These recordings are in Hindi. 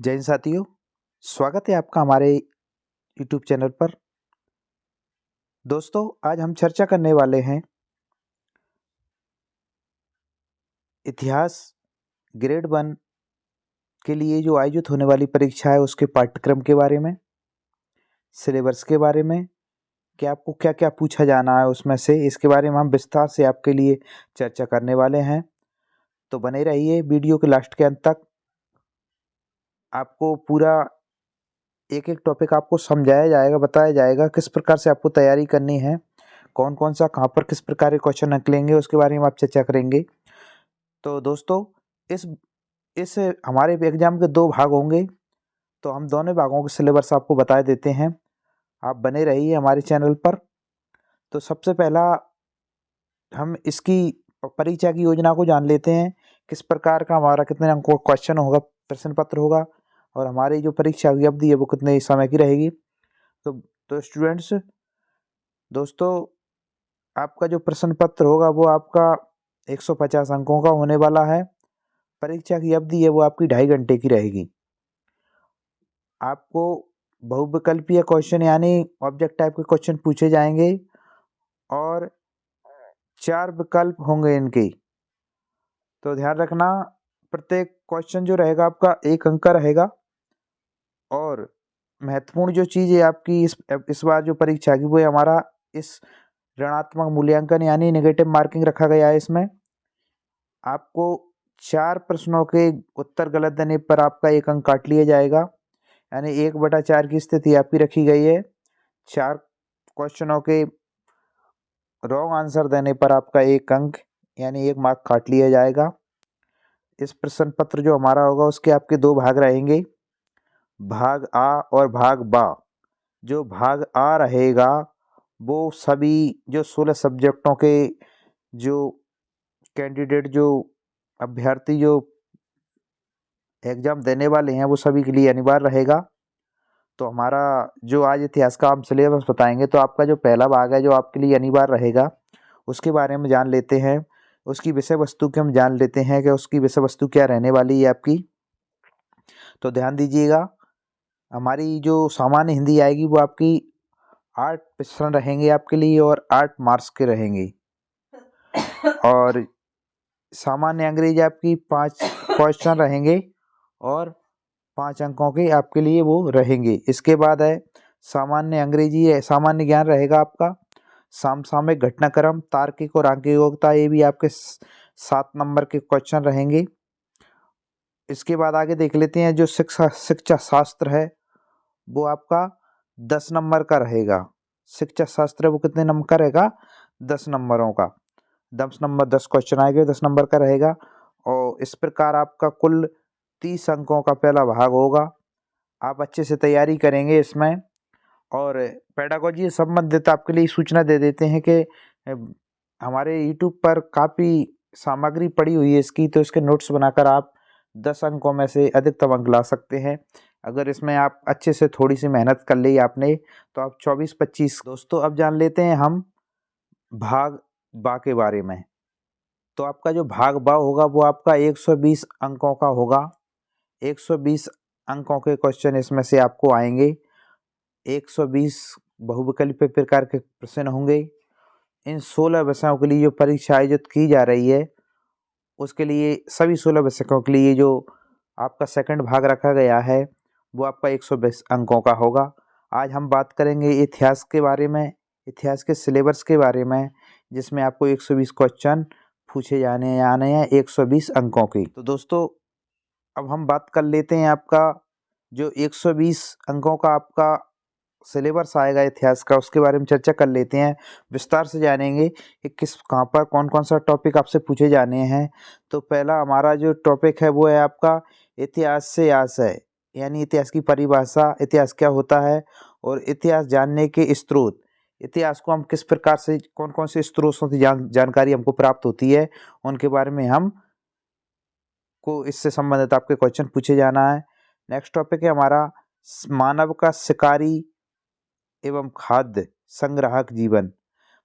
जय हिंद साथियों, स्वागत है आपका हमारे यूट्यूब चैनल पर। दोस्तों, आज हम चर्चा करने वाले हैं इतिहास ग्रेड 1 के लिए जो आयोजित होने वाली परीक्षा है उसके पाठ्यक्रम के बारे में, सिलेबस के बारे में, कि आपको क्या क्या पूछा जाना है उसमें से। इसके बारे में हम विस्तार से आपके लिए चर्चा करने वाले हैं, तो बने रहिए वीडियो के लास्ट के अंत तक। आपको पूरा एक एक टॉपिक आपको समझाया जाएगा, बताया जाएगा किस प्रकार से आपको तैयारी करनी है, कौन कौन सा कहाँ पर किस प्रकार के क्वेश्चन निकलेंगे, उसके बारे में आप चर्चा करेंगे। तो दोस्तों, इस इस हमारे एग्ज़ाम के 2 भाग होंगे, तो हम दोनों भागों के सिलेबस आपको बता देते हैं। आप बने रहिए हमारे चैनल पर। तो सबसे पहला हम इसकी परीक्षा की योजना को जान लेते हैं, किस प्रकार का हमारा कितने अंकों का क्वेश्चन होगा, प्रश्न पत्र होगा, और हमारी जो परीक्षा की अवधि है वो कितने समय की रहेगी। तो स्टूडेंट्स, दोस्तों, आपका जो प्रश्न पत्र होगा वो आपका 150 अंकों का होने वाला है। परीक्षा की अवधि है वो आपकी 2.5 घंटे की रहेगी। आपको बहुविकल्पीय क्वेश्चन यानी ऑब्जेक्ट टाइप के क्वेश्चन पूछे जाएंगे और 4 विकल्प होंगे इनके। तो ध्यान रखना, प्रत्येक क्वेश्चन जो रहेगा आपका 1 अंक का रहेगा। और महत्वपूर्ण जो चीज़ है आपकी इस बार जो परीक्षा की वो है हमारा इस ऋणात्मक मूल्यांकन यानी नेगेटिव मार्किंग रखा गया है। इसमें आपको 4 प्रश्नों के उत्तर गलत देने पर आपका 1 अंक काट लिया जाएगा, यानी 1/4 की स्थिति आपकी रखी गई है। 4 क्वेश्चनों के रॉन्ग आंसर देने पर आपका 1 अंक यानी 1 मार्क काट लिया जाएगा। इस प्रश्न पत्र जो हमारा होगा उसके आपके 2 भाग रहेंगे, भाग आ और भाग बा। जो भाग आ रहेगा वो सभी जो 16 सब्जेक्टों के जो कैंडिडेट जो अभ्यर्थी जो एग्ज़ाम देने वाले हैं वो सभी के लिए अनिवार्य रहेगा। तो हमारा जो आज इतिहास का हम सिलेबस बताएंगे, तो आपका जो पहला भाग है जो आपके लिए अनिवार्य रहेगा उसके बारे में जान लेते हैं। उसकी विषय वस्तु के हम जान लेते हैं कि उसकी विषय वस्तु क्या रहने वाली है आपकी। तो ध्यान दीजिएगा, हमारी जो सामान्य हिंदी आएगी वो आपकी 8 प्रश्न रहेंगे आपके लिए और 8 मार्क्स के रहेंगे। और सामान्य अंग्रेजी आपकी 5 क्वेश्चन रहेंगे और 5 अंकों के आपके लिए वो रहेंगे। इसके बाद है सामान्य अंग्रेजी है, सामान्य ज्ञान रहेगा आपका, समसामयिक घटनाक्रम, तार्किक और आंकिक योग्यता, ये भी आपके 7 नंबर के क्वेश्चन रहेंगे। इसके बाद आगे देख लेते हैं जो शिक्षा शास्त्र है वो आपका 10 नंबर का रहेगा। शिक्षा शास्त्र वो कितने नंबर का रहेगा? 10 नंबरों का। 10 क्वेश्चन आएंगे, 10 नंबर का रहेगा। और इस प्रकार आपका कुल 30 अंकों का पहला भाग होगा। आप अच्छे से तैयारी करेंगे इसमें। और पेडागोजी से संबंधित आपके लिए सूचना दे देते हैं कि हमारे यूट्यूब पर काफ़ी सामग्री पड़ी हुई है इसकी, तो इसके नोट्स बनाकर आप 10 अंकों में से अधिकतम अंक ला सकते हैं। अगर इसमें आप अच्छे से थोड़ी सी मेहनत कर ली आपने तो आप 24-25। दोस्तों, अब जान लेते हैं हम भाग बा के बारे में। तो आपका जो भाग बा होगा वो आपका 120 अंकों का होगा। 120 अंकों के क्वेश्चन इसमें से आपको आएंगे। 120 बहुविकल्पीय प्रकार के प्रश्न होंगे। इन 16 विषयों के लिए जो परीक्षा आयोजित की जा रही है उसके लिए सभी 16 विषयों के लिए जो आपका सेकंड भाग रखा गया है वो आपका 120 अंकों का होगा। आज हम बात करेंगे इतिहास के बारे में, इतिहास के सिलेबस के बारे में, जिसमें आपको 120 क्वेश्चन पूछे जाने हैं 120 अंकों की। तो दोस्तों, अब हम बात कर लेते हैं आपका जो 120 अंकों का आपका सिलेबस आएगा इतिहास का, उसके बारे में चर्चा कर लेते हैं। विस्तार से जानेंगे कि किस कहाँ पर कौन कौन सा टॉपिक आपसे पूछे जाने हैं। तो पहला हमारा जो टॉपिक है वो है आपका इतिहास से आशय, यानी इतिहास की परिभाषा, इतिहास क्या होता है और इतिहास जानने के स्रोत। इतिहास को हम किस प्रकार से, कौन कौन से स्रोतों से जानकारी हमको प्राप्त होती है, उनके बारे में हम को इससे संबंधित आपके क्वेश्चन पूछे जाना है। नेक्स्ट टॉपिक है हमारा मानव का शिकारी एवं खाद्य संग्राहक जीवन,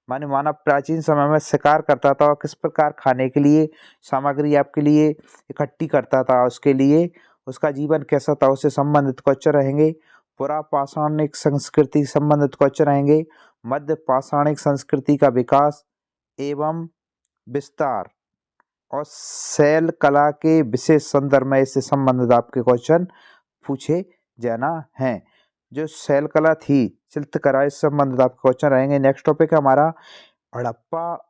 माने मानव प्राचीन समय में शिकार करता था और किस प्रकार खाने के लिए सामग्री आपके लिए इकट्ठी करता था उसके लिए, उसका जीवन कैसा था उससे संबंधित क्वेश्चन रहेंगे। पुरापाषाणिक संस्कृति से संबंधित क्वेश्चन रहेंगे। मध्य पाषाणिक संस्कृति का विकास एवं विस्तार और शैल कला के विशेष संदर्भ में इससे संबंधित आपके क्वेश्चन पूछे जाना है। जो शैल कला थी, शिल्पकला, इस संबंधित आपके क्वेश्चन रहेंगे। नेक्स्ट टॉपिक है हमारा हड़प्पा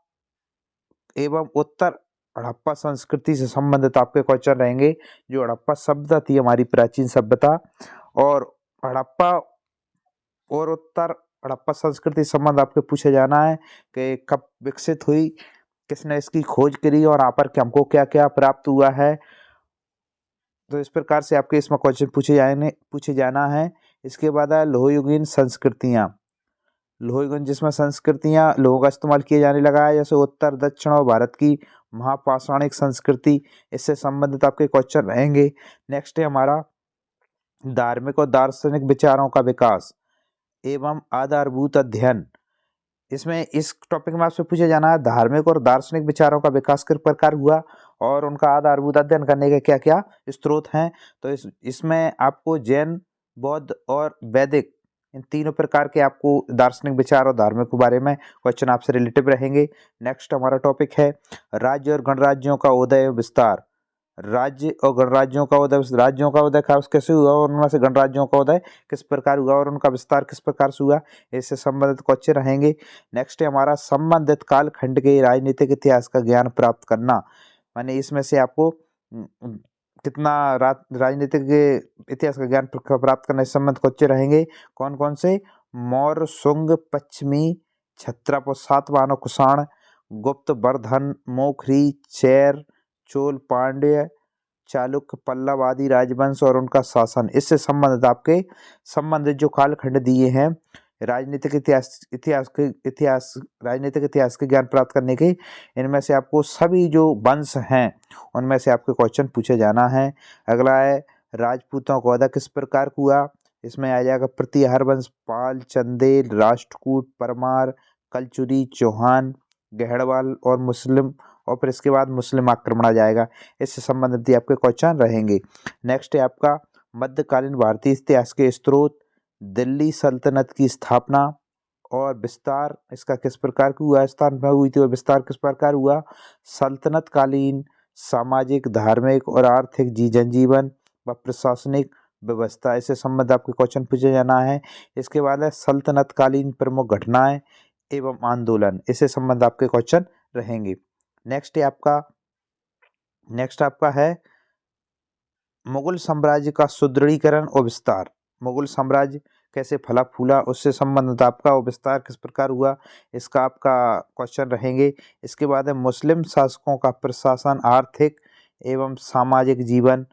एवं उत्तर हड़प्पा संस्कृति से संबंधित आपके क्वेश्चन रहेंगे। जो हड़प्पा सभ्यता थी हमारी प्राचीन सभ्यता, और हड़प्पा और उत्तर हड़प्पा संस्कृति संबंध आपके पूछे जाना है कि कब विकसित हुई, किसने इसकी खोज करी और यहाँ पर हमको क्या क्या प्राप्त हुआ है। तो इस प्रकार से आपके इसमें क्वेश्चन पूछे जाना है। इसके बाद है लोहयुगीन संस्कृतियाँ। लोहयुगीन जिसमें संस्कृतियाँ लोहों का इस्तेमाल किया जाने लगा है, जैसे उत्तर दक्षिण और भारत की महापाषाणिक संस्कृति, इससे संबंधित आपके क्वेश्चन रहेंगे। नेक्स्ट है हमारा धार्मिक और दार्शनिक विचारों का विकास एवं आधारभूत अध्ययन। इसमें इस टॉपिक में आपसे पूछा जाना है धार्मिक और दार्शनिक विचारों का विकास किस प्रकार हुआ और उनका आधारभूत अध्ययन करने के क्या क्या स्रोत हैं। तो इसमें आपको जैन, बौद्ध और वैदिक, इन तीनों प्रकार के आपको दार्शनिक विचार और धार्मिक के बारे में क्वेश्चन आपसे रिलेटिव रहेंगे। नेक्स्ट हमारा टॉपिक है राज्य और गणराज्यों का उदय एवं विस्तार। राज्य और गणराज्यों का उदय, राज्यों का उदय खास कैसे हुआ और उनमें से गणराज्यों का उदय किस प्रकार हुआ और उनका विस्तार किस प्रकार से हुआ, इससे संबंधित क्वेश्चन रहेंगे। नेक्स्ट है हमारा संबंधित कालखंड के राजनीतिक इतिहास का ज्ञान प्राप्त करना। माने इसमें से आपको कितना राजनीतिक इतिहास का ज्ञान प्राप्त करने से संबंधित क्वेश्चन रहेंगे। कौन कौन से? मौर्य, शुंग, पश्चिमी, क्षत्रप, सातवाहन, कुषाण, गुप्त, वर्धन, मोखरी, चैर, चोल, पांड्य, चालुक्य, पल्लव आदि राजवंश और उनका शासन, इससे संबंधित आपके संबंधित जो कालखंड दिए हैं राजनीतिक राजनीतिक इतिहास के ज्ञान प्राप्त करने के, इनमें से आपको सभी जो वंश हैं उनमें से आपके क्वेश्चन पूछे जाना है। अगला है राजपूतों का उदय किस प्रकार हुआ। इसमें आ जाएगा प्रतिहार वंश, पाल, चंदेल, राष्ट्रकूट, परमार, कलचुरी, चौहान, गहड़वाल और मुस्लिम, और फिर इसके बाद मुस्लिम आक्रमण आ जाएगा। इससे संबंधित भी आपके क्वेश्चन रहेंगे। नेक्स्ट है आपका मध्यकालीन भारतीय इतिहास के स्रोत, दिल्ली सल्तनत की स्थापना और विस्तार, इसका किस प्रकार हुआ, स्थापना हुई थी और विस्तार किस प्रकार हुआ। सल्तनत कालीन सामाजिक, धार्मिक और आर्थिक जनजीवन व प्रशासनिक व्यवस्था, इससे संबंधित आपके क्वेश्चन पूछे जाना है। इसके बाद है सल्तनत कालीन प्रमुख घटनाएं एवं आंदोलन, इससे संबंधित आपके क्वेश्चन रहेंगे। नेक्स्ट आपका है मुगल साम्राज्य का सुदृढ़ीकरण और विस्तार। मुगल साम्राज्य कैसे फला फूला, उससे संबंधित आपका विस्तार किस प्रकार हुआ, इसका आपका क्वेश्चन रहेंगे। इसके बाद है मुस्लिम शासकों का प्रशासन, आर्थिक एवं सामाजिक जीवन,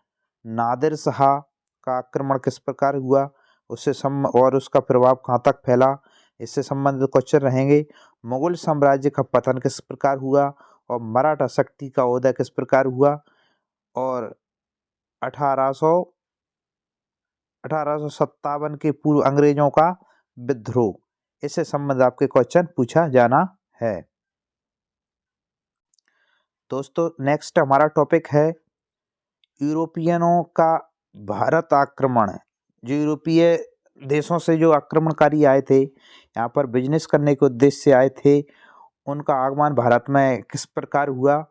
नादिर शाह का आक्रमण किस प्रकार हुआ, उससे और उसका प्रभाव कहाँ तक फैला, इससे संबंधित क्वेश्चन रहेंगे। मुगल साम्राज्य का पतन किस प्रकार हुआ और मराठा शक्ति का उदय किस प्रकार हुआ, और 1857 के पूर्व अंग्रेजों का विद्रोह, इससे संबंधित आपके क्वेश्चन पूछा जाना है। दोस्तों नेक्स्ट हमारा टॉपिक है यूरोपियनों का भारत आक्रमण। जो यूरोपीय देशों से जो आक्रमणकारी आए थे, यहाँ पर बिजनेस करने के उद्देश्य से आए थे, उनका आगमन भारत में किस प्रकार हुआ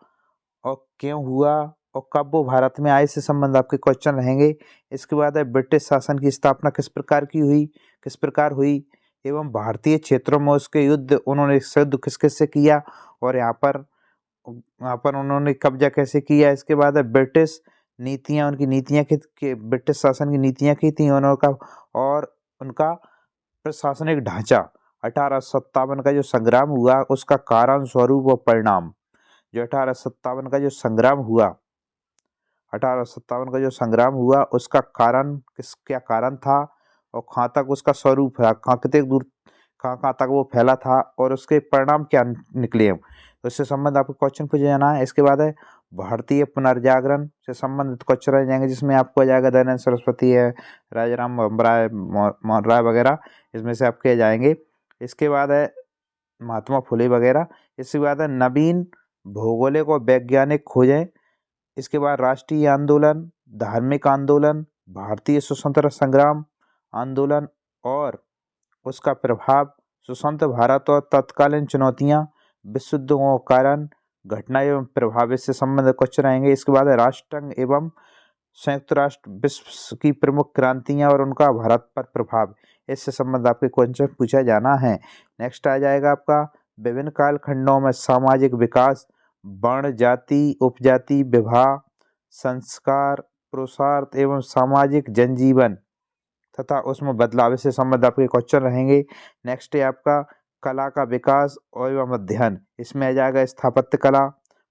और क्यों हुआ और कब वो भारत में आए, से संबंध आपके क्वेश्चन रहेंगे। इसके बाद है ब्रिटिश शासन की स्थापना किस प्रकार हुई एवं भारतीय क्षेत्रों में उसके युद्ध, उन्होंने युद्ध किस किस से किया और यहाँ पर उन्होंने कब्जा कैसे किया। इसके बाद है ब्रिटिश नीतियाँ, उनकी नीतियाँ ब्रिटिश शासन की नीतियाँ की थी और उनका प्रशासनिक ढांचा। 1857 का जो संग्राम हुआ उसका कारण, स्वरूप और परिणाम। जो 1857 का जो संग्राम हुआ उसका कारण क्या कारण था और कहाँ तक उसका स्वरूप है, कहाँ तक वो फैला था और उसके परिणाम क्या निकले, तो इससे संबंध आपको क्वेश्चन पूछा जाना है। इसके बाद है भारतीय पुनर्जागरण से संबंधित क्वेश्चन रह जाएंगे, जिसमें आपको आ जाएगा दयानंद सरस्वती है, राजाराम राय, मोहन राय वगैरह, इसमें से आपके जाएंगे। इसके बाद है महात्मा फुले वगैरह। इसके बाद है नवीन भौगोलिक और वैज्ञानिक खोजें इसके बाद राष्ट्रीय आंदोलन, धार्मिक आंदोलन, भारतीय स्वतंत्रता संग्राम आंदोलन और उसका प्रभाव, स्वतंत्र भारत और तत्कालीन चुनौतियाँ, विश्व युद्धों का कारण, घटना एवं प्रभाव से संबंधित क्वेश्चन आएंगे। इसके बाद राष्ट्रसंघ एवं संयुक्त राष्ट्र विश्व की प्रमुख क्रांतियां और उनका भारत पर प्रभाव, इससे संबंधित आपके क्वेश्चन पूछा जाना है। नेक्स्ट आ जाएगा आपका विभिन्न कालखंडों में सामाजिक विकास, वर्ण, जाति, उपजाति, विवाह, संस्कार, पुरुषार्थ एवं सामाजिक जनजीवन तथा उसमें बदलाव से संबंधित आपके क्वेश्चन रहेंगे। नेक्स्ट है आपका कला का विकास एवं अध्ययन, इसमें आ जाएगा स्थापत्य कला,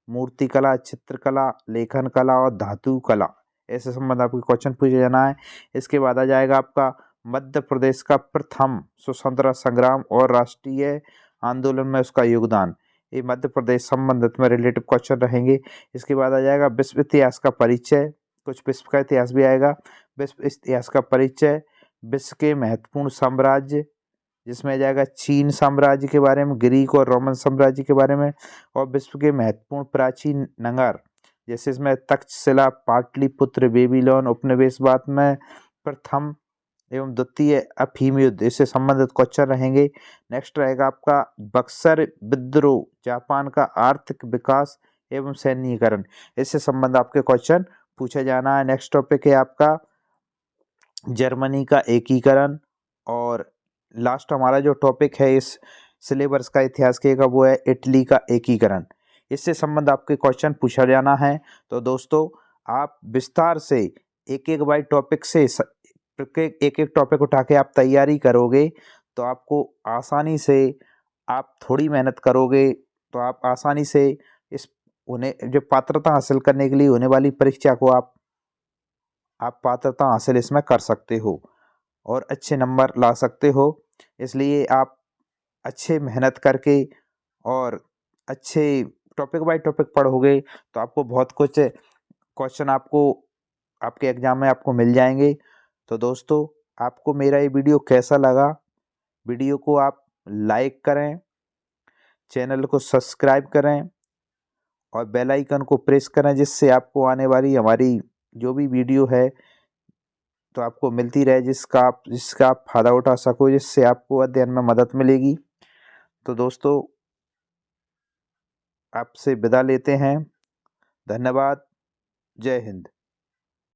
मूर्ति कला, चित्रकला, लेखन कला और धातु कला, ऐसे संबंध आपके क्वेश्चन पूछे जाना है। इसके बाद आ जाएगा आपका मध्य प्रदेश का प्रथम स्वतंत्रता संग्राम और राष्ट्रीय आंदोलन में उसका योगदान, ये मध्य प्रदेश संबंधित में रिलेटिव क्वेश्चन रहेंगे। इसके बाद आ जाएगा विश्व इतिहास का परिचय, कुछ विश्व का इतिहास भी आएगा। विश्व इतिहास का परिचय, विश्व के महत्वपूर्ण साम्राज्य, जिसमें आ जाएगा चीन साम्राज्य के बारे में, ग्रीक और रोमन साम्राज्य के बारे में, और विश्व के महत्वपूर्ण प्राचीन नगर, जैसे इसमें तक्षशिला, पाटलिपुत्र, बेबीलोन, उपनिवेशवाद में प्रथम एवं द्वितीय अफीम युद्ध, इससे संबंधित क्वेश्चन रहेंगे। नेक्स्ट रहेगा आपका बक्सर विद्रोह, जापान का आर्थिक विकास एवं सैन्यीकरण, इससे संबंध आपके क्वेश्चन पूछा जाना है। नेक्स्ट टॉपिक है आपका जर्मनी का एकीकरण, और लास्ट हमारा जो टॉपिक है इस सिलेबस का इतिहास के का वो है इटली का एकीकरण, इससे संबंध आपके क्वेश्चन पूछा जाना है। तो दोस्तों आप विस्तार से एक एक बाई टॉपिक से एक एक टॉपिक उठा के आप तैयारी करोगे तो आपको आसानी से, आप थोड़ी मेहनत करोगे तो आप आसानी से इस उन्हें जो पात्रता हासिल करने के लिए होने वाली परीक्षा को आप पात्रता हासिल इसमें कर सकते हो और अच्छे नंबर ला सकते हो। इसलिए आप अच्छे मेहनत करके और अच्छे टॉपिक बाय टॉपिक पढ़ोगे तो आपको बहुत कुछ क्वेश्चन आपको आपके एग्जाम में आपको मिल जाएंगे। तो दोस्तों आपको मेरा ये वीडियो कैसा लगा, वीडियो को आप लाइक करें, चैनल को सब्सक्राइब करें और बेल आइकन को प्रेस करें, जिससे आपको आने वाली हमारी जो भी वीडियो है तो आपको मिलती रहे, जिसका आप फायदा उठा सको, जिससे आपको अध्ययन में मदद मिलेगी। तो दोस्तों आपसे विदा लेते हैं, धन्यवाद, जय हिंद।